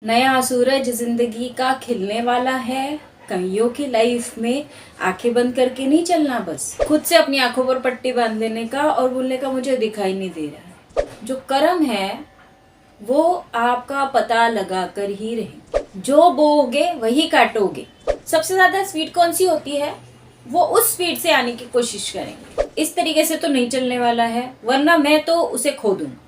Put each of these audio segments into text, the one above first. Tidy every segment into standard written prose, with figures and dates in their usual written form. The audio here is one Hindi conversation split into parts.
नया सूरज जिंदगी का खिलने वाला है। कईयों की लाइफ में आंखें बंद करके नहीं चलना, बस खुद से अपनी आंखों पर पट्टी बांध लेने का और बोलने का मुझे दिखाई नहीं दे रहा है। जो कर्म है वो आपका पता लगा कर ही रहे। जो बोओगे वही काटोगे। सबसे ज्यादा स्पीड कौन सी होती है, वो उस स्पीड से आने की कोशिश करेंगे। इस तरीके से तो नहीं चलने वाला है, वरना मैं तो उसे खो दूंगा।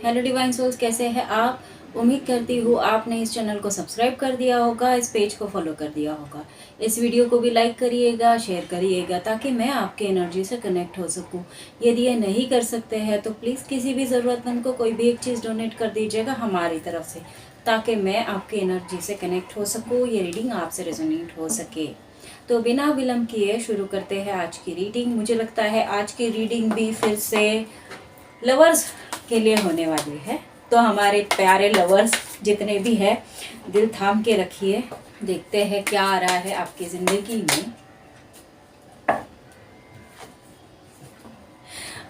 हेलो डिवाइन सोल्स, कैसे हैं आप? उम्मीद करती हूँ आपने इस चैनल को सब्सक्राइब कर दिया होगा, इस पेज को फॉलो कर दिया होगा। इस वीडियो को भी लाइक करिएगा, शेयर करिएगा, ताकि मैं आपके एनर्जी से कनेक्ट हो सकूँ। यदि ये नहीं कर सकते हैं तो प्लीज़ किसी भी ज़रूरतमंद को कोई भी एक चीज़ डोनेट कर दीजिएगा हमारी तरफ से, ताकि मैं आपके एनर्जी से कनेक्ट हो सकूँ, ये रीडिंग आपसे रेजोनेट हो सके। तो बिना विलम्ब किए शुरू करते हैं आज की रीडिंग। मुझे लगता है आज की रीडिंग भी फिर से लवर्स के लिए होने वाली है। तो हमारे प्यारे लवर्स जितने भी हैं, दिल थाम के रखिए। देखते हैं क्या आ रहा है आपकी जिंदगी में।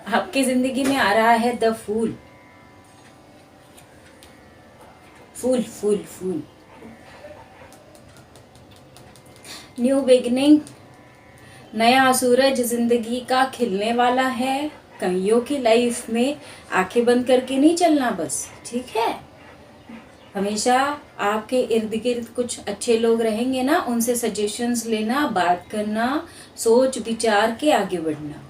आपकी जिंदगी में आ रहा है the fool. Fool fool fool, new beginning. नया सूरज जिंदगी का खिलने वाला है। कईयों की लाइफ में आंखें बंद करके नहीं चलना, बस ठीक है। हमेशा आपके इर्द गिर्द कुछ अच्छे लोग रहेंगे ना, उनसे सजेशंस लेना, बात करना, सोच विचार के आगे बढ़ना।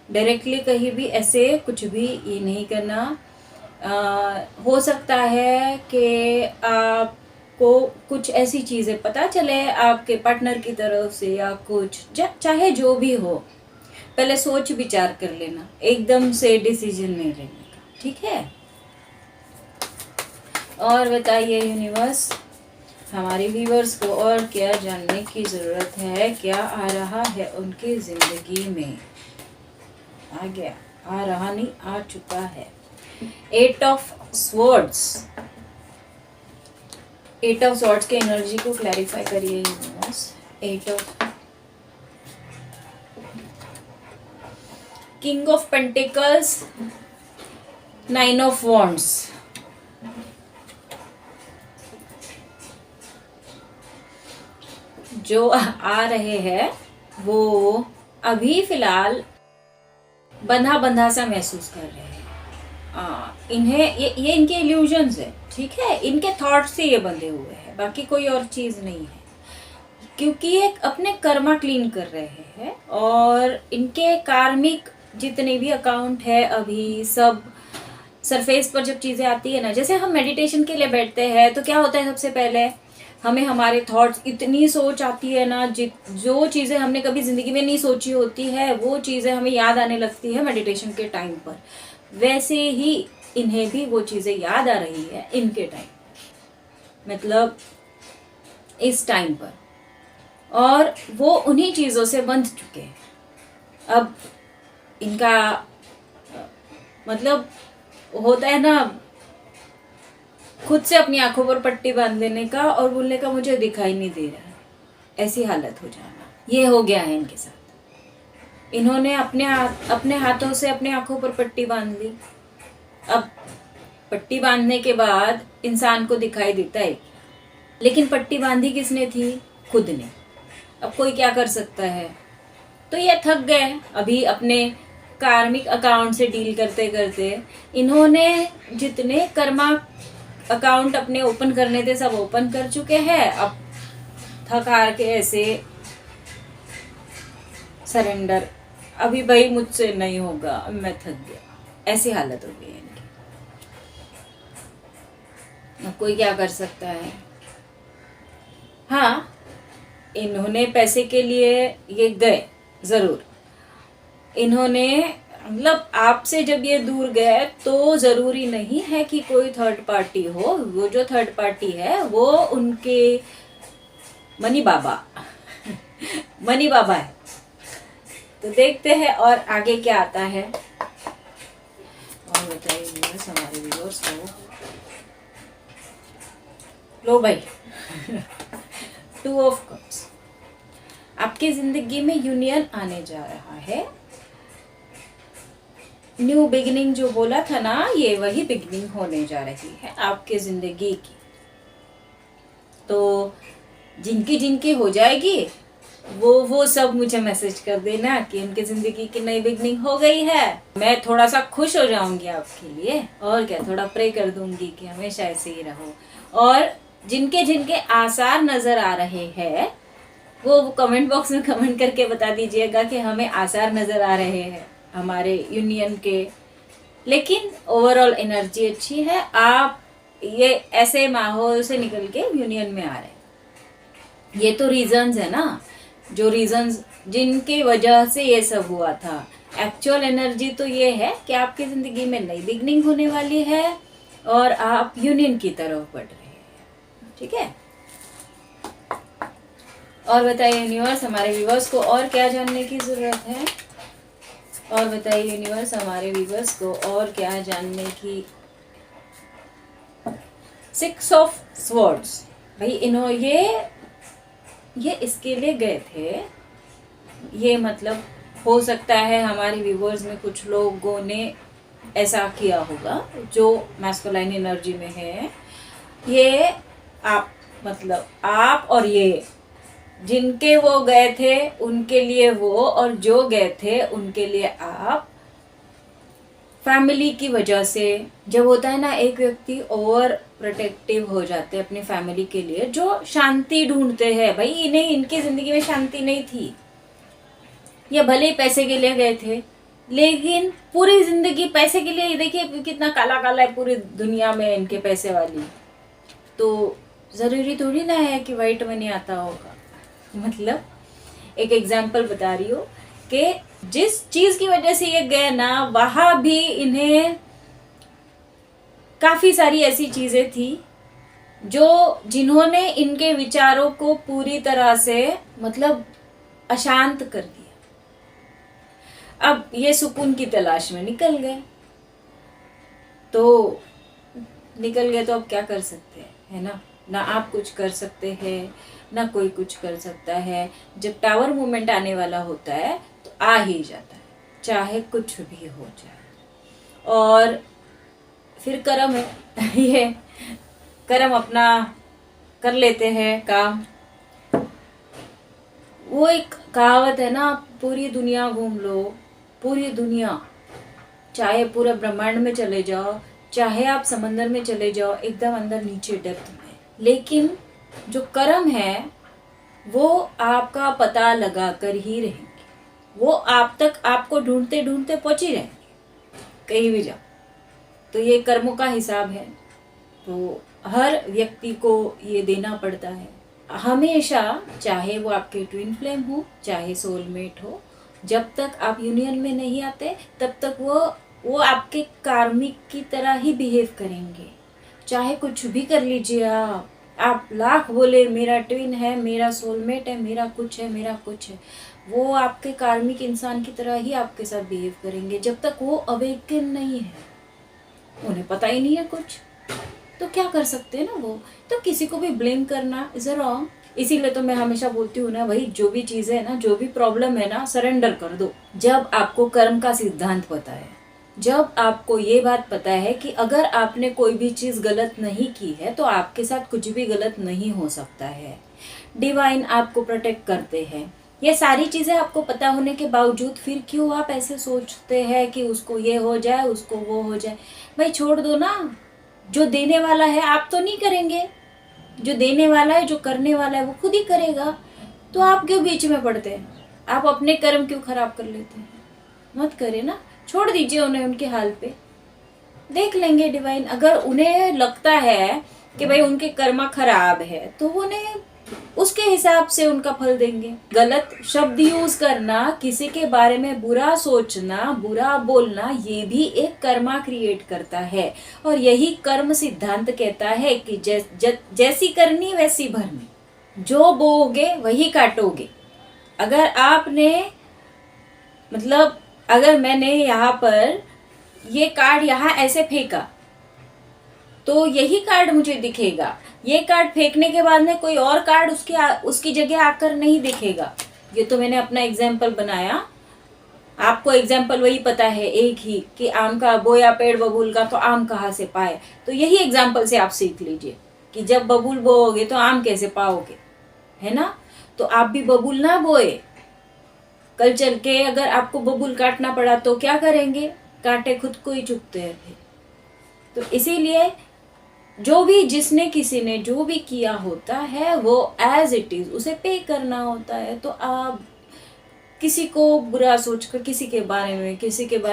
डायरेक्टली कहीं भी ऐसे कुछ भी ये नहीं करना। हो सकता है कि आपको कुछ ऐसी चीज़ें पता चले आपके पार्टनर की तरफ से, या कुछ चाहे जो भी हो, पहले सोच विचार कर लेना, एकदम से डिसीजन नहीं लेने का, ठीक है। और बताइए यूनिवर्स, हमारे व्यूवर्स को और क्या जानने की ज़रूरत है, क्या आ रहा है उनकी ज़िंदगी में। आ गया, आ रहा नहीं, आ चुका है। 8 ऑफ स्वॉर्ड्स। 8 ऑफ स्वॉर्ड्स के एनर्जी को क्लैरिफाई करिए universe. 8 of king of pentacles, 9 of wands. जो आ रहे हैं वो अभी फिलहाल बंधा बंधा सा महसूस कर रहे हैं। इन्हें ये इनके इल्यूजन्स है, ठीक है। इनके थॉट से ये बंधे हुए हैं, बाकी कोई और चीज नहीं है। क्योंकि ये अपने कर्मा क्लीन कर रहे हैं, और इनके कार्मिक जितने भी अकाउंट है अभी सब सरफेस पर जब चीजें आती है ना, जैसे हम मेडिटेशन के लिए बैठते हैं तो क्या होता है, सबसे पहले हमें हमारे थॉट्स, इतनी सोच आती है ना, जो चीज़ें हमने कभी ज़िंदगी में नहीं सोची होती है वो चीज़ें हमें याद आने लगती है मेडिटेशन के टाइम पर। वैसे ही इन्हें भी वो चीज़ें याद आ रही है इनके टाइम, मतलब इस टाइम पर, और वो उन्हीं चीज़ों से बंध चुके हैं। अब इनका मतलब होता है ना, खुद से अपनी आंखों पर पट्टी बांध लेने का और बोलने का मुझे दिखाई नहीं दे रहा है, ऐसी हालत हो जाना, ये हो गया है इनके साथ। इन्होंने अपने हाथों से अपने आंखों पर पट्टी बांध ली। अब पट्टी बांधने के बाद इंसान को दिखाई देता है, लेकिन पट्टी बांधी किसने थी? खुद ने। अब कोई क्या कर सकता है। तो ये थक गए अभी अपने कार्मिक अकाउंट से डील करते करते। इन्होंने जितने कर्मा अकाउंट अपने ओपन करने थे सब ओपन कर चुके हैं। अब थक हार के ऐसे सरेंडर, अभी भाई मुझसे नहीं होगा, मैं थक गया, ऐसी हालत हो गई है इनकी। अब कोई क्या कर सकता है। हाँ, इन्होंने पैसे के लिए ये गए जरूर। इन्होंने मतलब आपसे जब ये दूर गए तो जरूरी नहीं है कि कोई थर्ड पार्टी हो। वो जो थर्ड पार्टी है वो उनके मनी बाबा मनी बाबा है। तो देखते हैं और आगे क्या आता है। और बताइए हमारे व्यूअर्स को। लो भाई 2 ऑफ कप्स। आपकी जिंदगी में यूनियन आने जा रहा है। न्यू बिगिनिंग जो बोला था ना, ये वही बिगिनिंग होने जा रही है आपके जिंदगी की। तो जिनकी जिनकी हो जाएगी वो सब मुझे मैसेज कर देना कि उनकी जिंदगी की नई बिगनिंग हो गई है। मैं थोड़ा सा खुश हो जाऊंगी आपके लिए, और क्या, थोड़ा प्रे कर दूंगी कि हमेशा ऐसे ही रहो। और जिनके जिनके आसार नजर आ रहे हैं वो कमेंट बॉक्स में कमेंट करके बता दीजिएगा कि हमें आसार नजर आ रहे हैं हमारे यूनियन के। लेकिन ओवरऑल एनर्जी अच्छी है, आप ये ऐसे माहौल से निकल के यूनियन में आ रहे हैं। ये तो रीजंस है ना, जो रीजंस जिनकी वजह से ये सब हुआ था। एक्चुअल एनर्जी तो ये है कि आपकी जिंदगी में नई बिगनिंग होने वाली है और आप यूनियन की तरफ बढ़ रहे हैं। ठीक है, और बताइए यूनिवर्स हमारे व्यूवर्स को और क्या जानने की जरूरत है। और बताइए यूनिवर्स हमारे व्यूवर्स को और क्या जानने की। 6 ऑफ स्वॉर्ड्स, भाई ये इसके लिए गए थे। ये मतलब हो सकता है हमारे व्यूवर्स में कुछ लोगों ने ऐसा किया होगा जो मैस्कुलाइन एनर्जी में है। ये आप मतलब आप और ये जिनके वो गए थे उनके लिए वो, और जो गए थे उनके लिए आप। फैमिली की वजह से जब होता है ना, एक व्यक्ति ओवर प्रोटेक्टिव हो जाते हैं अपनी फैमिली के लिए, जो शांति ढूंढते हैं। भाई इन्हें इनकी जिंदगी में शांति नहीं थी, ये भले ही पैसे के लिए गए थे, लेकिन पूरी जिंदगी पैसे के लिए। देखिए कितना काला काला है पूरी दुनिया में इनके पैसे वाली। तो जरूरी थोड़ी ना है कि वाइट मनी आता होगा। मतलब एक एग्जाम्पल बता रही हूँ कि जिस चीज की वजह से ये गए ना, वहां भी इन्हें काफी सारी ऐसी चीजें थी जो जिन्होंने इनके विचारों को पूरी तरह से मतलब अशांत कर दिया। अब ये सुकून की तलाश में निकल गए, तो अब क्या कर सकते हैं, है ना। ना आप कुछ कर सकते हैं ना कोई कुछ कर सकता है। जब टावर मूवमेंट आने वाला होता है तो आ ही जाता है, चाहे कुछ भी हो जाए। और फिर कर्म है ये कर्म अपना कर लेते हैं काम। वो एक कहावत है ना, पूरी दुनिया घूम लो, पूरी दुनिया, चाहे पूरे ब्रह्मांड में चले जाओ, चाहे आप समंदर में चले जाओ, एकदम अंदर नीचे डेप्थ में, लेकिन जो कर्म है वो आपका पता लगा कर ही रहेंगे। वो आप तक आपको ढूंढते ढूंढते पहुंच ही रहेंगे कहीं भी जाओ। तो ये कर्मों का हिसाब है, तो हर व्यक्ति को ये देना पड़ता है हमेशा, चाहे वो आपके ट्विन फ्लेम हो, चाहे सोलमेट हो। जब तक आप यूनियन में नहीं आते तब तक वो आपके कार्मिक की तरह ही बिहेव करेंगे। चाहे कुछ भी कर लीजिए आप लाख बोले मेरा ट्विन है, मेरा सोलमेट है, मेरा कुछ है, मेरा कुछ है, वो आपके कार्मिक इंसान की तरह ही आपके साथ बिहेव करेंगे जब तक वो अवेकन नहीं है। उन्हें पता ही नहीं है कुछ, तो क्या कर सकते हैं ना वो। तो किसी को भी ब्लेम करना इज रॉन्ग। इसीलिए तो मैं हमेशा बोलती हूँ ना, भाई जो भी चीज़ है ना, जो भी प्रॉब्लम है ना, सरेंडर कर दो। जब आपको कर्म का सिद्धांत पता है, जब आपको ये बात पता है कि अगर आपने कोई भी चीज़ गलत नहीं की है तो आपके साथ कुछ भी गलत नहीं हो सकता है। डिवाइन आपको प्रोटेक्ट करते हैं। ये सारी चीज़ें आपको पता होने के बावजूद फिर क्यों आप ऐसे सोचते हैं कि उसको ये हो जाए, उसको वो हो जाए। भाई छोड़ दो ना, जो देने वाला है आप तो नहीं करेंगे, जो देने वाला है, जो करने वाला है वो खुद ही करेगा। तो आप क्यों बीच में पड़ते हैं? आप अपने कर्म क्यों खराब कर लेते हैं? मत करे ना, छोड़ दीजिए उन्हें उनके हाल पे, देख लेंगे डिवाइन। अगर उन्हें लगता है कि भाई उनके कर्म खराब है तो उन्हें उसके हिसाब से उनका फल देंगे। गलत शब्द यूज करना, किसी के बारे में बुरा सोचना, बुरा बोलना, ये भी एक कर्मा क्रिएट करता है। और यही कर्म सिद्धांत कहता है कि जैसी करनी वैसी भरनी, जो बोओगे वही काटोगे। अगर आपने मतलब अगर मैंने यहाँ पर ये कार्ड यहाँ ऐसे फेंका तो यही कार्ड मुझे दिखेगा। ये कार्ड फेंकने के बाद में कोई और कार्ड उसकी जगह आकर नहीं दिखेगा। ये तो मैंने अपना एग्जाम्पल बनाया। आपको एग्जाम्पल वही पता है एक ही कि आम का बोया पेड़ बबूल का, तो आम कहाँ से पाए। तो यही एग्जाम्पल से आप सीख लीजिए कि जब बबूल बोओगे तो आम कैसे पाओगे, है ना। तो आप भी बबूल ना बोए, कल चल के अगर आपको बबूल काटना पड़ा तो क्या करेंगे, कांटे खुद को ही चुभते हैं फिर। तो इसीलिए जो भी जिसने किसी ने जो भी किया होता है वो एज इट इज उसे पे करना होता है। तो आप किसी को बुरा सोचकर किसी के बारे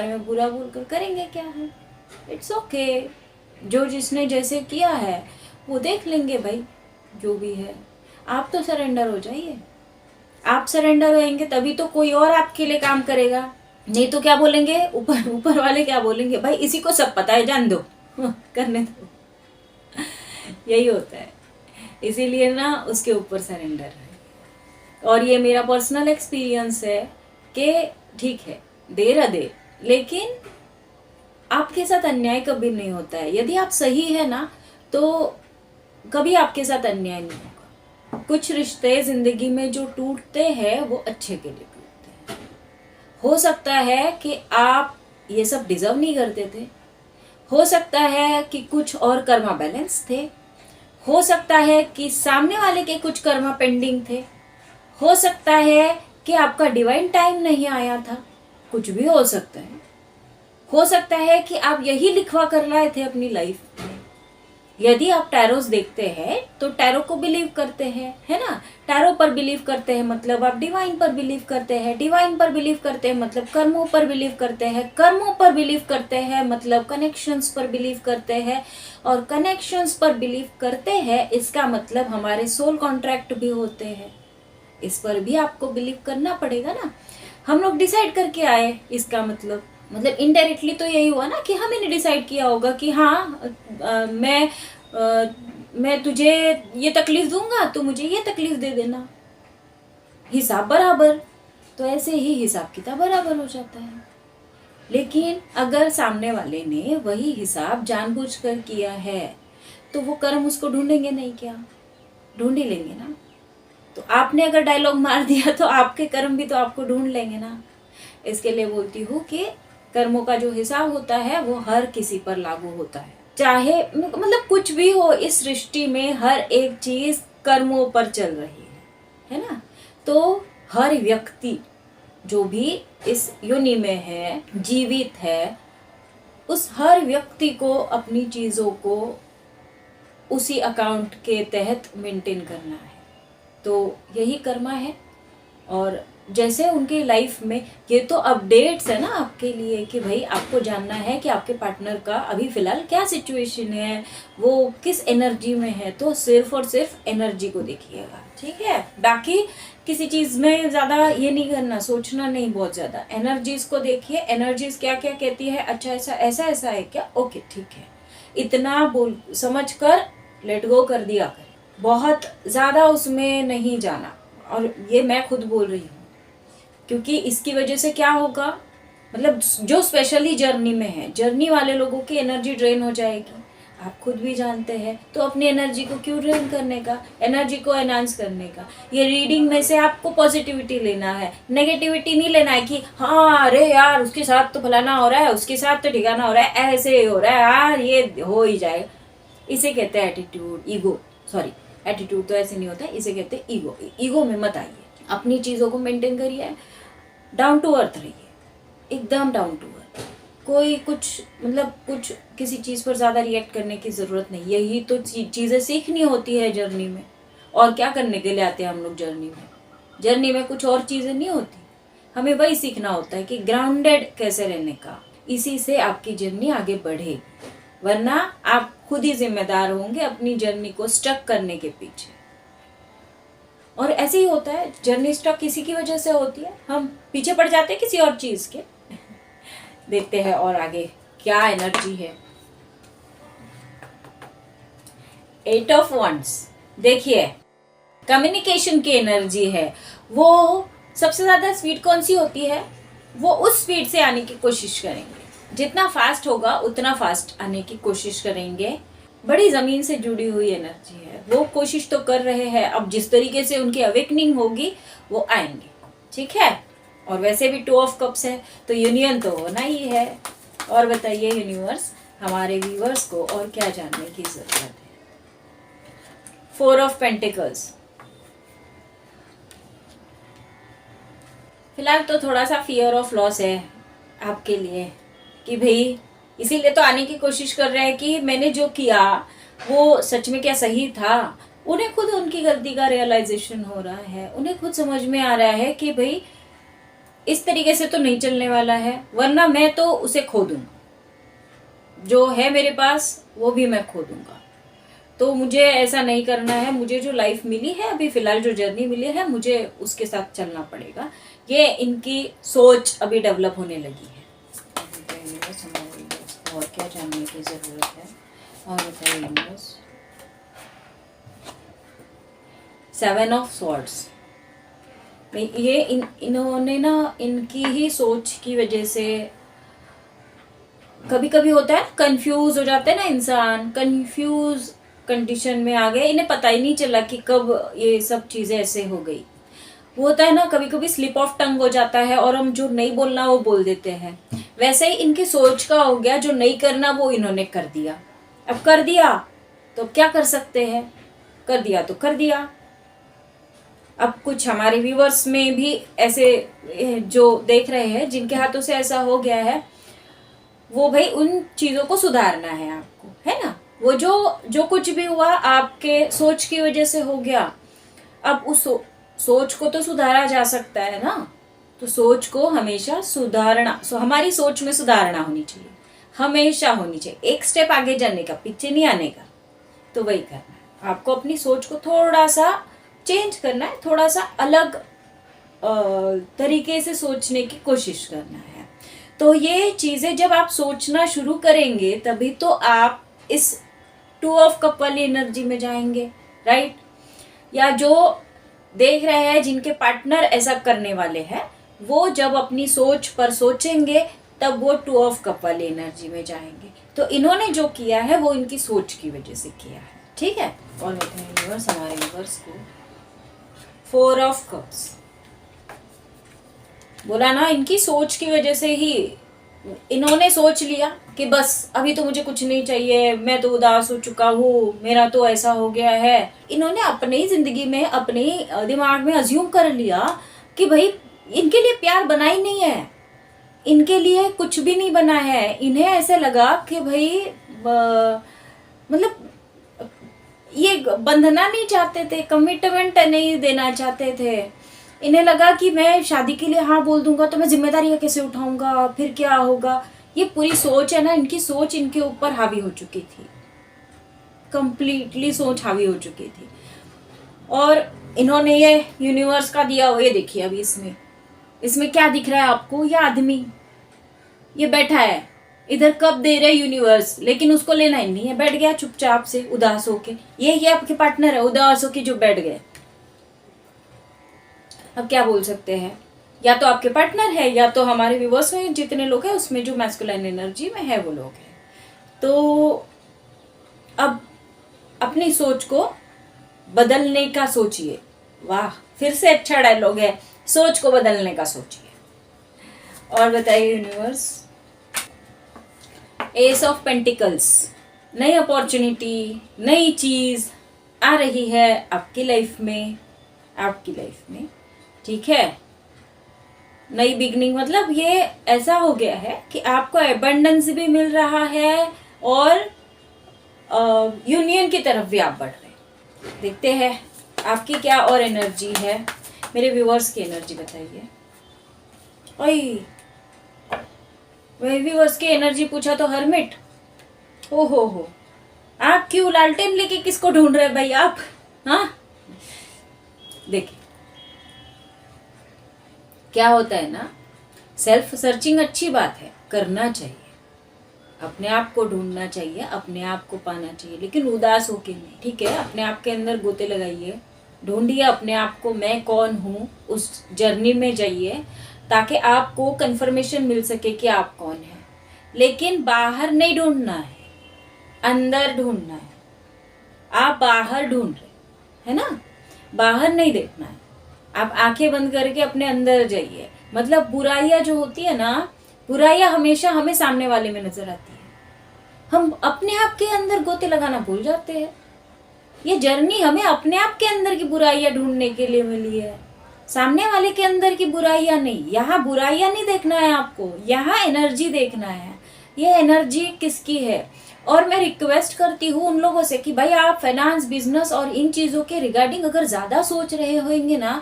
में बुरा बोलकर करेंगे क्या है। इट्स ओके, जो जिसने जैसे किया है वो देख लेंगे भाई, जो भी है। आप तो सरेंडर हो जाइए, आप सरेंडर होएंगे तभी तो कोई और आपके लिए काम करेगा। नहीं तो क्या बोलेंगे, ऊपर ऊपर वाले क्या बोलेंगे, भाई इसी को सब पता है, जान दो करने दो। यही होता है। इसीलिए ना उसके ऊपर सरेंडर है। और ये मेरा पर्सनल एक्सपीरियंस है कि ठीक है देर अदेर, लेकिन आपके साथ अन्याय कभी नहीं होता है। यदि आप सही है ना तो कभी आपके साथ अन्याय नहीं होगा। कुछ रिश्ते जिंदगी में जो टूटते हैं वो अच्छे के लिए टूटते हैं। हो सकता है कि आप ये सब डिजर्व नहीं करते थे, हो सकता है कि कुछ और कर्मा बैलेंस थे, हो सकता है कि सामने वाले के कुछ कर्मा पेंडिंग थे, हो सकता है कि आपका डिवाइन टाइम नहीं आया था, कुछ भी हो सकता है। हो सकता है कि आप यही लिखवा कर लाए थे अपनी लाइफ में। यदि आप टैरोस देखते हैं तो टैरो को बिलीव करते हैं, है ना। टैरो पर बिलीव करते हैं मतलब आप डिवाइन पर बिलीव करते हैं, डिवाइन पर बिलीव करते हैं मतलब कर्मों पर बिलीव करते हैं, कर्मों पर बिलीव करते हैं मतलब कनेक्शंस पर बिलीव करते हैं, और कनेक्शंस पर बिलीव करते हैं इसका मतलब हमारे सोल कॉन्ट्रैक्ट भी होते हैं। इस पर भी आपको बिलीव करना पड़ेगा ना। हम लोग डिसाइड करके आए, इसका मतलब इनडायरेक्टली तो यही हुआ ना कि हमें ने डिसाइड किया होगा कि हाँ मैं तुझे ये तकलीफ दूंगा तो मुझे ये तकलीफ दे देना, हिसाब बराबर। तो ऐसे ही हिसाब किताब बराबर हो जाता है। लेकिन अगर सामने वाले ने वही हिसाब जानबूझकर किया है तो वो कर्म उसको ढूंढेंगे नहीं क्या, ढूंढ ही लेंगे ना। तो आपने अगर डायलॉग मार दिया तो आपके कर्म भी तो आपको ढूंढ लेंगे ना। इसके लिए बोलती हूँ कि कर्मों का जो हिसाब होता है वो हर किसी पर लागू होता है, चाहे कुछ भी हो। इस सृष्टि में हर एक चीज कर्मों पर चल रही है ना। तो हर व्यक्ति जो भी इस योनि में है, जीवित है, उस हर व्यक्ति को अपनी चीजों को उसी अकाउंट के तहत मेंटेन करना है। तो यही कर्मा है। और जैसे उनके लाइफ में ये तो अपडेट्स है ना आपके लिए कि भाई आपको जानना है कि आपके पार्टनर का अभी फिलहाल क्या सिचुएशन है, वो किस एनर्जी में है। तो सिर्फ और सिर्फ एनर्जी को देखिएगा, ठीक है। बाकी किसी चीज में ज्यादा ये नहीं करना, सोचना नहीं बहुत ज्यादा। एनर्जीज को देखिए, एनर्जीज क्या क्या कहती है, अच्छा ऐसा ऐसा ऐसा है क्या, ओके ठीक है, इतना बोल समझ कर लेट गो कर दिया कर, बहुत ज्यादा उसमें नहीं जाना। और ये मैं खुद बोल रही हूँ क्योंकि इसकी वजह से क्या होगा, जो स्पेशली जर्नी में है, जर्नी वाले लोगों की एनर्जी ड्रेन हो जाएगी। आप खुद भी जानते हैं। तो अपनी एनर्जी को क्यों ड्रेन करने का, एनर्जी को एनहांस करने का। ये रीडिंग में से आपको पॉजिटिविटी लेना है, नेगेटिविटी नहीं लेना है कि हाँ अरे यार उसके साथ तो फलाना हो रहा है, उसके साथ तो ठिकाना हो रहा है, ऐसे हो रहा है यार, ये हो ही जाएगा। इसे कहते हैं एटीट्यूड, ईगो। सॉरी, एटीट्यूड तो ऐसे नहीं होता है, इसे कहते हैं ईगो। ईगो में मत आइए, अपनी चीज़ों को मेंटेन करिए, डाउन टू अर्थ रहिए, एकदम डाउन टू अर्थ। कोई कुछ किसी चीज़ पर ज़्यादा रिएक्ट करने की ज़रूरत नहीं। यही तो चीज़ें सीखनी होती है जर्नी में। और क्या करने के लिए आते हैं हम लोग जर्नी में? जर्नी में कुछ और चीज़ें नहीं होती, हमें वही सीखना होता है कि ग्राउंडेड कैसे रहने का। इसी से आपकी जर्नी आगे बढ़ेगी, वरना आप खुद ही जिम्मेदार होंगे अपनी जर्नी को स्टक करने के पीछे। और ऐसे ही होता है, जर्नी स्टक किसी की वजह से होती है, हम पीछे पड़ जाते हैं किसी और चीज के। देखते हैं और आगे क्या एनर्जी है। 8 ऑफ वंड्स, देखिए कम्युनिकेशन की एनर्जी है। वो सबसे ज्यादा स्पीड कौन सी होती है, वो उस स्पीड से आने की कोशिश करेंगे। जितना फास्ट होगा उतना फास्ट आने की कोशिश करेंगे। बड़ी जमीन से जुड़ी हुई एनर्जी है, वो कोशिश तो कर रहे हैं। अब जिस तरीके से उनकी अवेकनिंग होगी वो आएंगे, ठीक है। और वैसे भी 2 ऑफ कप्स है तो यूनियन तो होना ही है। और बताइए यूनिवर्स, हमारे व्यूअर्स को और क्या जानने की जरूरत है? 4 ऑफ पेंटिकल्स। फिलहाल तो थोड़ा सा फियर ऑफ लॉस है आपके लिए कि भाई, इसीलिए तो आने की कोशिश कर रहे हैं कि मैंने जो किया वो सच में क्या सही था। उन्हें खुद उनकी गलती का रियलाइजेशन हो रहा है, उन्हें खुद समझ में आ रहा है कि भाई इस तरीके से तो नहीं चलने वाला है, वरना मैं तो उसे खो दूंगा। जो है मेरे पास वो भी मैं खो दूंगा। तो मुझे ऐसा नहीं करना है। मुझे जो लाइफ मिली है अभी फिलहाल, जो जर्नी मिली है, मुझे उसके साथ चलना पड़ेगा। ये इनकी सोच अभी डेवलप होने लगी है। और क्या जानने की जरूरत है? और बताइए यूनिवर्स। 7 of swords. ये इन्होंने ना, इनकी ही सोच की वजह से कभी कभी होता है कंफ्यूज हो जाते हैं ना इंसान, कंफ्यूज कंडीशन में आ गए, इन्हें पता ही नहीं चला कि कब ये सब चीजें ऐसे हो गई। वो होता है ना, कभी कभी स्लिप ऑफ टंग हो जाता है और हम जो नहीं बोलना वो बोल देते हैं। वैसे ही इनकी सोच का हो गया, जो नहीं करना वो इन्होंने कर दिया। अब कर दिया तो क्या कर सकते हैं, कर दिया तो कर दिया। अब कुछ हमारे व्यूवर्स में भी ऐसे जो देख रहे हैं जिनके हाथों से ऐसा हो गया है, वो भाई उन चीजों को सुधारना है आपको, है ना। वो जो कुछ भी हुआ आपके सोच की वजह से हो गया। अब उस सोच को तो सुधारा जा सकता है ना, तो सोच को हमेशा सुधारना, हमारी सोच में सुधारना होनी चाहिए, हमेशा होनी चाहिए। एक स्टेप आगे जाने का, पीछे नहीं आने का। तो वही करना है आपको, अपनी सोच को थोड़ा सा चेंज करना है, थोड़ा सा अलग तरीके से सोचने की कोशिश करना है। तो ये चीजें जब आप सोचना शुरू करेंगे तभी तो आप इस 2 ऑफ कप वाली एनर्जी में जाएंगे, राइट। या जो देख रहे हैं जिनके पार्टनर ऐसा करने वाले हैं, वो जब अपनी सोच पर सोचेंगे तब वो 2 ऑफ कप वाली एनर्जी में जाएंगे। तो इन्होंने जो किया है वो इनकी सोच की वजह से किया है, ठीक है। और बताएं हमारे व्यूअर्स को 4 ऑफ कप्स। बोला ना, इनकी सोच की वजह से ही इन्होंने सोच लिया कि बस अभी तो मुझे कुछ नहीं चाहिए, मैं तो उदास हो चुका हूँ, मेरा तो ऐसा हो गया है। इन्होंने अपनी ही जिंदगी में, अपने दिमाग में अज्यूम कर लिया कि भाई इनके लिए प्यार बना ही नहीं है, इनके लिए कुछ भी नहीं बना है। इन्हें ऐसे लगा कि भाई मतलब ये बंधना नहीं चाहते थे, कमिटमेंट नहीं देना चाहते थे। इन्हें लगा कि मैं शादी के लिए हाँ बोल दूंगा तो मैं जिम्मेदारी कैसे उठाऊंगा, फिर क्या होगा। ये पूरी सोच है ना, इनकी सोच इनके ऊपर हावी हो चुकी थी, कंप्लीटली सोच हावी हो चुकी थी। और इन्होंने ये यूनिवर्स का दिया हुआ, ये देखिए अभी इसमें क्या दिख रहा है आपको? ये आदमी ये बैठा है इधर, कब दे रहे यूनिवर्स, लेकिन उसको लेना ही नहीं है, बैठ गया चुपचाप से उदास होके। ये आपके पार्टनर है उदास होके जो बैठ गए। अब क्या बोल सकते हैं, या तो आपके पार्टनर है या तो हमारे व्यूवर्स में जितने लोग हैं उसमें जो मैस्कुलाइन एनर्जी में है वो लोग हैं। तो अब अपनी सोच को बदलने का सोचिए। वाह, फिर से अच्छा डायलॉग है, सोच को बदलने का सोचिए। और बताइए यूनिवर्स। S of pentacles. नई अपॉर्चुनिटी, नई चीज आ रही है आपकी लाइफ में, ठीक है। नई बिगनिंग, मतलब ये ऐसा हो गया है कि आपको एबंडेंस भी मिल रहा है और यूनियन की तरफ भी आप बढ़ रहे हैं। देखते हैं आपकी क्या और एनर्जी है। मेरे व्यूअर्स की एनर्जी बताइए। ओए, व्यूअर्स की एनर्जी पूछा तो हर्मिट। हो, आप क्यों लालटेन लेके किसको ढूंढ रहे भाई आप? हाँ, देखिए क्या होता है ना, सेल्फ सर्चिंग अच्छी बात है, करना चाहिए, अपने आप को ढूंढना चाहिए, अपने आप को पाना चाहिए, लेकिन उदास होके नहीं, ठीक है। अपने आप के अंदर गोते लगाइए, ढूंढिए अपने आप को, मैं कौन हूँ, उस जर्नी में जाइए ताकि आपको कंफर्मेशन मिल सके कि आप कौन है। लेकिन बाहर नहीं ढूंढना है, अंदर ढूंढना है। आप बाहर ढूंढ रहे है ना, बाहर नहीं देखना है। आप आंखें बंद करके अपने अंदर जाइए, मतलब बुराइयां जो होती है ना, बुराइयां हमेशा हमें सामने वाले में नजर आती है, हम अपने आप के अंदर गोते लगाना भूल जाते हैं। ये जर्नी हमें अपने आप के अंदर की बुराइयां ढूंढने के लिए मिली है, सामने वाले के अंदर की बुराइयां नहीं। यहाँ बुराइयां नहीं देखना है आपको, यहाँ एनर्जी देखना है, ये एनर्जी किसकी है। और मैं रिक्वेस्ट करती हूँ उन लोगों से कि भाई आप फाइनेंस, बिजनेस और इन चीजों के रिगार्डिंग अगर ज्यादा सोच रहे होंगे ना,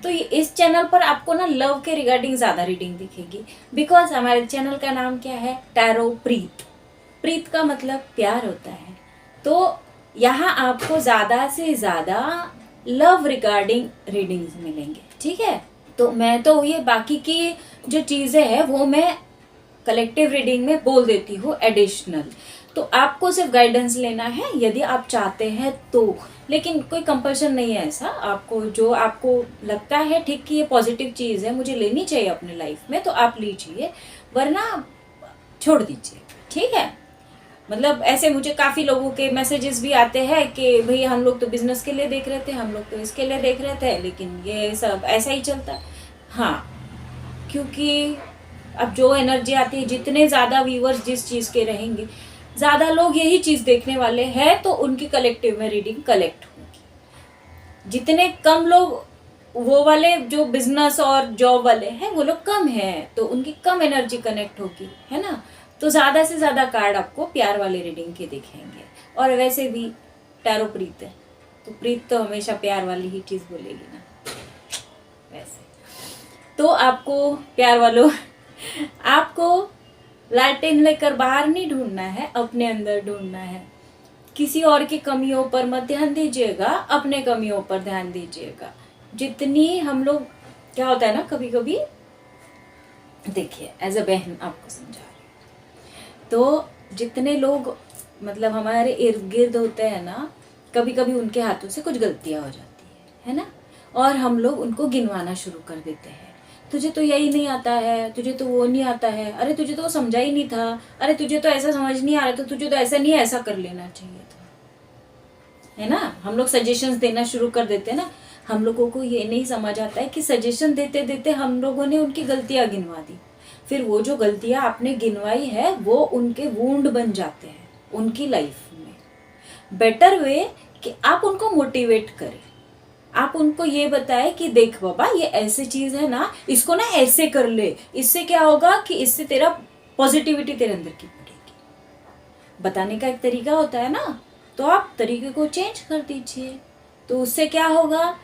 तो इस चैनल पर आपको ना लव के रिगार्डिंग ज्यादा रीडिंग दिखेगी। बिकॉज हमारे चैनल का नाम क्या है, टैरो प्रीत। प्रीत का मतलब प्यार होता है। तो यहाँ आपको ज्यादा से ज्यादा लव रिगार्डिंग रीडिंग्स मिलेंगे, ठीक है। तो मैं तो ये बाकी की जो चीजें हैं वो मैं कलेक्टिव रीडिंग में बोल देती हूँ एडिशनल। तो आपको सिर्फ गाइडेंस लेना है यदि आप चाहते हैं तो, लेकिन कोई कंपल्शन नहीं है ऐसा। आपको जो आपको लगता है ठीक कि ये पॉजिटिव चीज है, मुझे लेनी चाहिए अपने लाइफ में, तो आप लीजिए, वरना छोड़ दीजिए, ठीक है। मतलब ऐसे मुझे काफी लोगों के मैसेजेस भी आते हैं कि भाई हम लोग तो बिजनेस के लिए देख रहे थे, हम लोग तो इसके लिए देख रहे थे, लेकिन ये सब ऐसा ही चलता है। हाँ, क्योंकि अब जो एनर्जी आती है, जितने ज्यादा व्यूअर्स जिस चीज के रहेंगे, ज्यादा लोग यही चीज देखने वाले हैं, तो उनकी कलेक्टिव में रीडिंग कलेक्ट होगी। जितने कम लोग वो वाले जो बिजनेस और जॉब वाले हैं वो लोग कम हैं, तो उनकी कम एनर्जी कनेक्ट होगी, है ना। तो ज्यादा से ज्यादा कार्ड आपको प्यार वाले रीडिंग के दिखेंगे। और वैसे भी टैरो प्रीत है, तो प्रीत तो हमेशा प्यार वाली ही चीज बोलेगी ना। वैसे तो आपको प्यार वालों आपको लालटेन लेकर बाहर नहीं ढूंढना है, अपने अंदर ढूंढना है। किसी और की कमियों पर मत ध्यान दीजिएगा, अपने कमियों पर ध्यान दीजिएगा। जितनी हम लोग, क्या होता है ना, कभी कभी देखिए एज अ बहन आपको समझा रही, तो जितने लोग मतलब हमारे इर्द गिर्द होते हैं ना, कभी कभी उनके हाथों से कुछ गलतियां हो जाती है ना, और हम लोग उनको गिनवाना शुरू कर देते हैं। तुझे तो यही नहीं आता है, तुझे तो वो नहीं आता है, अरे तुझे तो वो समझा ही नहीं था, अरे तुझे तो ऐसा समझ नहीं आ रहा, तो तुझे तो ऐसा नहीं, ऐसा कर लेना चाहिए था, है ना। हम लोग सजेशंस देना शुरू कर देते हैं ना। हम लोगों को ये नहीं समझ आता है कि सजेशन देते देते हम लोगों ने उनकी गलतियां गिनवा दी, फिर वो जो गलतियां आपने गिनवाई है वो उनके वूंड बन जाते हैं उनकी लाइफ में। बेटर वे कि आप उनको मोटिवेट करें, आप उनको ये बताएं कि देख बाबा ये ऐसी चीज है ना, इसको ना ऐसे कर ले, इससे क्या होगा कि इससे तेरा पॉजिटिविटी तेरे अंदर की बढ़ेगी। बताने का एक तरीका होता है ना, तो आप तरीके को चेंज कर दीजिए। तो उससे क्या होगा,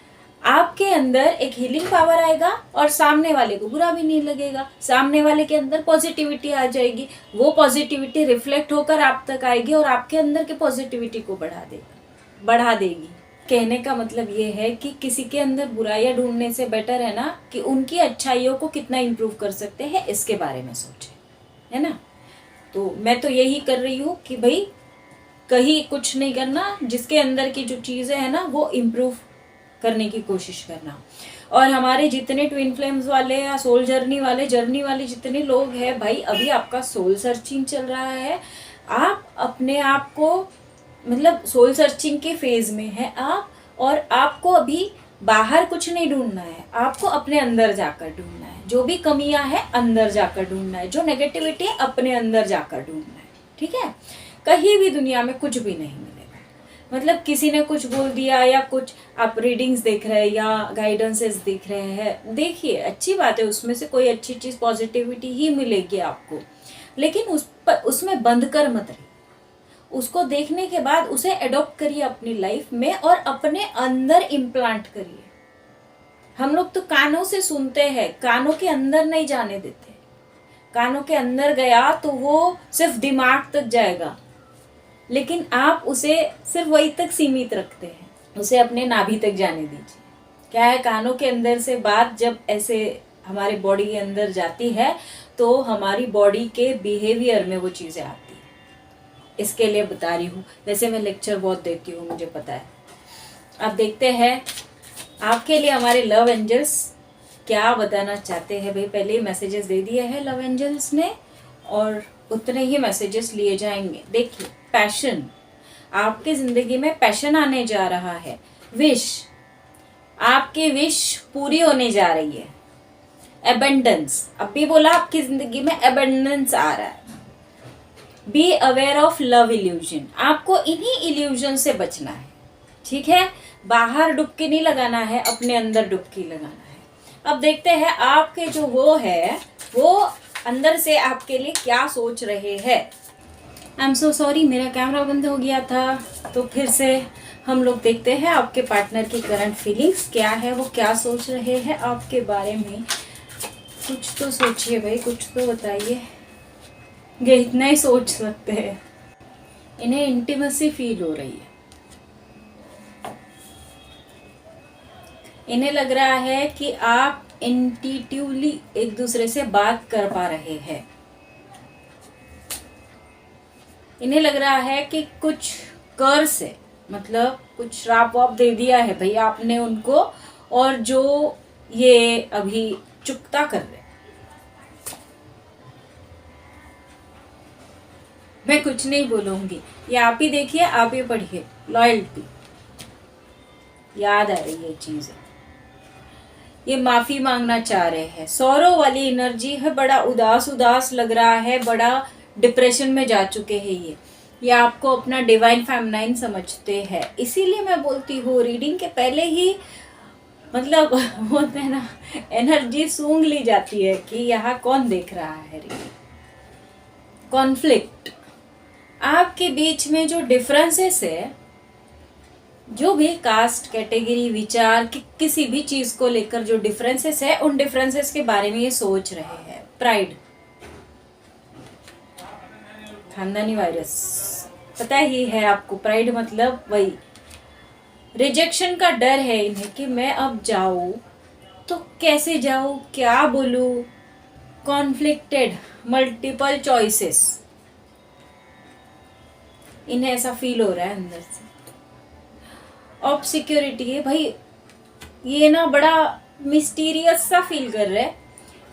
आपके अंदर एक हीलिंग पावर आएगा और सामने वाले को बुरा भी नहीं लगेगा, सामने वाले के अंदर पॉजिटिविटी आ जाएगी, वो पॉजिटिविटी रिफ्लेक्ट होकर आप तक आएगी और आपके अंदर के पॉजिटिविटी को बढ़ा देगी। कहने का मतलब ये है कि किसी के अंदर बुराइयां ढूंढने से बेटर है ना कि उनकी अच्छाइयों को कितना इम्प्रूव कर सकते हैं इसके बारे में सोचें, है ना। तो मैं तो यही कर रही हूँ कि भाई कहीं कुछ नहीं करना, जिसके अंदर की जो चीजें है ना वो इम्प्रूव करने की कोशिश करना। और हमारे जितने ट्विन फ्लेम्स वाले या सोल जर्नी वाले जितने लोग हैं भाई, अभी आपका सोल सर्चिंग चल रहा है। आप अपने आप को मतलब सोल सर्चिंग के फेज में है आप, और आपको अभी बाहर कुछ नहीं ढूंढना है, आपको अपने अंदर जाकर ढूंढना है। जो भी कमियां है अंदर जाकर ढूंढना है, जो नेगेटिविटी है अपने अंदर जाकर ढूंढना है, ठीक है। कहीं भी दुनिया में कुछ भी नहीं मिलेगा। मतलब किसी ने कुछ बोल दिया या कुछ आप रीडिंग्स देख रहे हैं या गाइडेंसेस देख रहे हैं, देखिए अच्छी बात है, उसमें से कोई अच्छी चीज पॉजिटिविटी ही मिलेगी आपको, लेकिन उसमें बंद कर मत रहिए। उसको देखने के बाद उसे एडॉप्ट करिए अपनी लाइफ में और अपने अंदर इम्प्लांट करिए। हम लोग तो कानों से सुनते हैं, कानों के अंदर नहीं जाने देते। कानों के अंदर गया तो वो सिर्फ दिमाग तक जाएगा, लेकिन आप उसे सिर्फ वही तक सीमित रखते हैं, उसे अपने नाभि तक जाने दीजिए। क्या है, कानों के अंदर से बात जब ऐसे हमारे बॉडी के अंदर जाती है तो हमारी बॉडी के बिहेवियर में वो चीजें आती है। इसके लिए बता रही हूँ, वैसे मैं लेक्चर बहुत देती हूँ, मुझे पता है। अब देखते हैं आपके लिए हमारे लव एंजल्स क्या बताना चाहते हैं। भाई पहले ही मैसेजेस दे दिए हैं लव एंजल्स ने, और उतने ही मैसेजेस लिए जाएंगे। देखिए पैशन, आपके जिंदगी में पैशन आने जा रहा है। विश, आपकी विश पूरी होने जा रही है। एबंडेंस, अब भी बोला आपकी जिंदगी में एबंडेंस आ रहा है। Be aware of love illusion, आपको इन्हीं इल्यूजन से बचना है, ठीक है। बाहर डुबकी नहीं लगाना है, अपने अंदर डुबकी लगाना है। अब देखते हैं आपके जो वो है वो अंदर से आपके लिए क्या सोच रहे हैं। आई एम सो सॉरी, मेरा कैमरा बंद हो गया था, तो फिर से हम लोग देखते हैं आपके पार्टनर की करंट फीलिंग्स क्या है, वो क्या सोच रहे हैं आपके बारे में। कुछ तो सोचिए भाई, कुछ तो बताइए। ये इतना ही सोच सकते हैं। इन्हें इंटीमेसी फील हो रही है, इन्हें लग रहा है कि आप इंट्यूटिवली एक दूसरे से बात कर पा रहे हैं। इन्हें लग रहा है कि कुछ कर्स है, मतलब कुछ श्राप वाप दे दिया है भैया आपने उनको, और जो ये अभी चुकता कर रहे। मैं कुछ नहीं बोलूंगी, ये आप ही देखिए, आप ही पढ़िए। लॉयल्टी याद आ रही है चीजें, ये माफी मांगना चाह रहे हैं। सौरव वाली एनर्जी है, बड़ा उदास उदास लग रहा है, बड़ा डिप्रेशन में जा चुके हैं ये आपको अपना डिवाइन फेमिनाइन समझते हैं। इसीलिए मैं बोलती हूँ रीडिंग के पहले ही मतलब बोलते हैं ना, एनर्जी सूंघ ली जाती है कि यहाँ कौन देख रहा है। कॉन्फ्लिक्ट, आपके बीच में जो डिफरेंसेस है, जो भी कास्ट कैटेगरी विचार किसी भी चीज को लेकर जो डिफरेंसेस है, उन डिफरेंसेस के बारे में ये सोच रहे हैं। प्राइड, खानदानी वायरस, पता ही है आपको। प्राइड मतलब वही रिजेक्शन का डर है इन्हें कि मैं अब जाऊं तो कैसे जाऊं, क्या बोलूं। कॉन्फ्लिक्टेड, मल्टीपल चॉइसेस, इन्हें ऐसा फील हो रहा है अंदर से। ऑफ सिक्योरिटी है भाई, ये ना बड़ा मिस्टीरियस सा फील कर रहे हैं।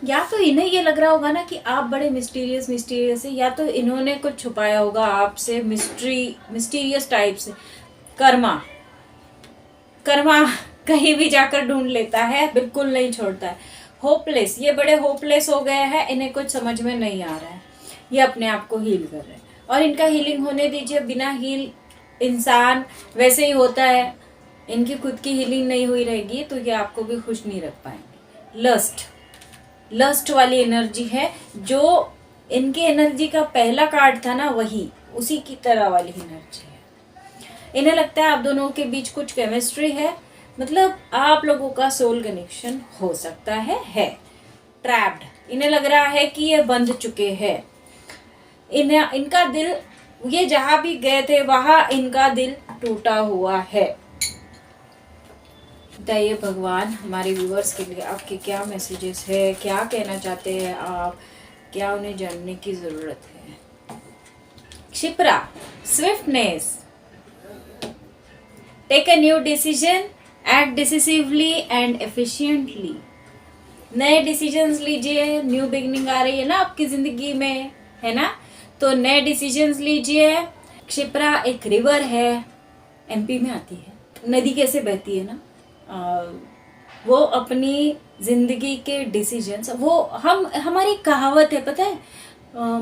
या तो इन्हें ये लग रहा होगा ना कि आप बड़े मिस्टीरियस है, या तो इन्होंने कुछ छुपाया होगा आपसे, मिस्टीरियस टाइप से। कर्मा कहीं भी जाकर ढूंढ लेता है, बिल्कुल नहीं छोड़ता है। होपलेस, ये बड़े होपलेस हो गए हैं, इन्हें कुछ समझ में नहीं आ रहा है, ये अपने आप को हील कर रहे हैं। और इनका हीलिंग होने दीजिए, बिना हील इंसान वैसे ही होता है। इनकी खुद की हीलिंग नहीं हुई रहेगी तो ये आपको भी खुश नहीं रख पाएंगे। लस्ट वाली एनर्जी है, जो इनकी एनर्जी का पहला कार्ड था ना, वही उसी की तरह वाली एनर्जी है। इन्हें लगता है आप दोनों के बीच कुछ केमिस्ट्री है, मतलब आप लोगों का सोल कनेक्शन हो सकता है। ट्रैप्ड, इन्हें लग रहा है कि ये बंध चुके हैं। इनका दिल, ये जहां भी गए थे वहां इनका दिल टूटा हुआ है। बताइए भगवान, हमारे व्यूअर्स के लिए आपके क्या मैसेजेस है, क्या कहना चाहते हैं आप, क्या उन्हें जानने की जरूरत है। क्षिप्रा, swiftness, take a new decision, act decisively and efficiently. नए डिसीजंस लीजिए, न्यू बिगनिंग आ रही है ना आपकी जिंदगी में, है ना, तो नए डिसीजंस लीजिए। क्षिप्रा एक रिवर है, एमपी में आती है। नदी कैसे बहती है ना, वो अपनी जिंदगी के डिसीजंस, वो हमारी कहावत है पता है,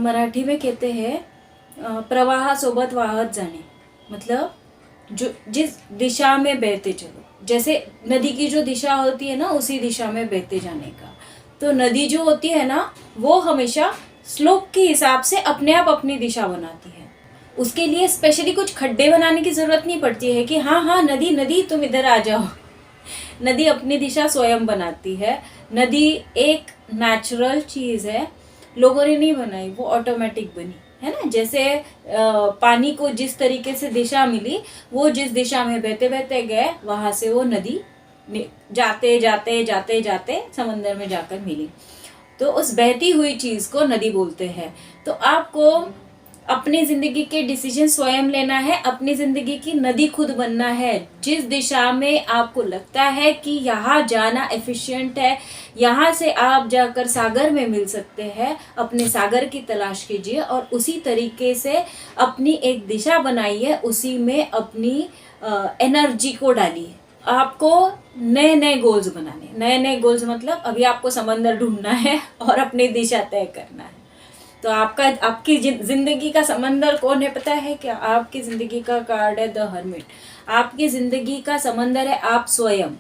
मराठी में कहते हैं प्रवाह सोबत वाहत जाने, मतलब जो जिस दिशा में बहते चलो, जैसे नदी की जो दिशा होती है ना, उसी दिशा में बहते जाने का। तो नदी जो होती है ना, वो हमेशा स्लोप के हिसाब से अपने आप अपनी दिशा बनाती है। उसके लिए स्पेशली कुछ खड्डे बनाने की जरूरत नहीं पड़ती है कि हाँ नदी तुम इधर आ जाओ। नदी अपनी दिशा स्वयं बनाती है। नदी एक नेचुरल चीज है, लोगों ने नहीं बनाई, वो ऑटोमेटिक बनी है ना। जैसे पानी को जिस तरीके से दिशा मिली, वो जिस दिशा में बहते बहते गए, वहां से वो नदी जाते जाते जाते जाते समंदर में जाकर मिली। तो उस बहती हुई चीज को नदी बोलते हैं। तो आपको अपनी जिंदगी के डिसीजन स्वयं लेना है, अपनी जिंदगी की नदी खुद बनना है। जिस दिशा में आपको लगता है कि यहाँ जाना एफिशिएंट है, यहाँ से आप जाकर सागर में मिल सकते हैं, अपने सागर की तलाश कीजिए और उसी तरीके से अपनी एक दिशा बनाइए, उसी में अपनी एनर्जी को डालिए। आपको नए नए गोल्स बनाने। नए नए गोल्स मतलब अभी आपको समंदर ढूंढना है और अपनी दिशा तय करना है। तो आपकी जिंदगी का समंदर कौन है पता है क्या? आपकी जिंदगी का कार्ड है द हर्मिट। आपकी जिंदगी का समंदर है आप स्वयं।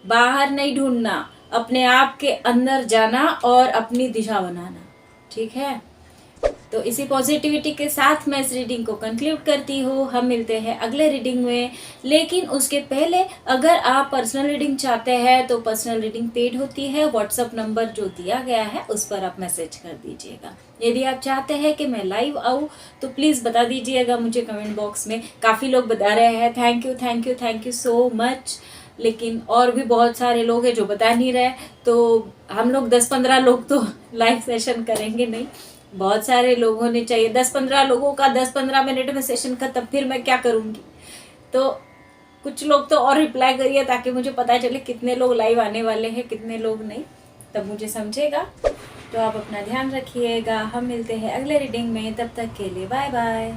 बाहर नहीं ढूंढना, अपने आप के अंदर जाना और अपनी दिशा बनाना। ठीक है, तो इसी पॉजिटिविटी के साथ मैं इस रीडिंग को कंक्लूड करती हूँ। हम मिलते हैं अगले रीडिंग में, लेकिन उसके पहले अगर आप पर्सनल रीडिंग चाहते हैं तो पर्सनल रीडिंग पेड होती है। व्हाट्सअप नंबर जो दिया गया है उस पर आप मैसेज कर दीजिएगा। यदि आप चाहते हैं कि मैं लाइव आऊँ तो प्लीज़ बता दीजिएगा मुझे कमेंट बॉक्स में। काफ़ी लोग बता रहे हैं, thank you thank you thank you so much, लेकिन और भी बहुत सारे लोग हैं जो बता नहीं रहे। तो हम लोग 10-15 लोग तो लाइव सेशन करेंगे नहीं, बहुत सारे लोग होने चाहिए। 10-15 लोगों का 10-15 मिनट में सेशन खत्म, फिर मैं क्या करूँगी? तो कुछ लोग तो और रिप्लाई करिए ताकि मुझे पता चले कितने लोग लाइव आने वाले हैं, कितने लोग नहीं, तब मुझे समझेगा। तो आप अपना ध्यान रखिएगा। हम मिलते हैं अगले रीडिंग में, तब तक के लिए बाय बाय।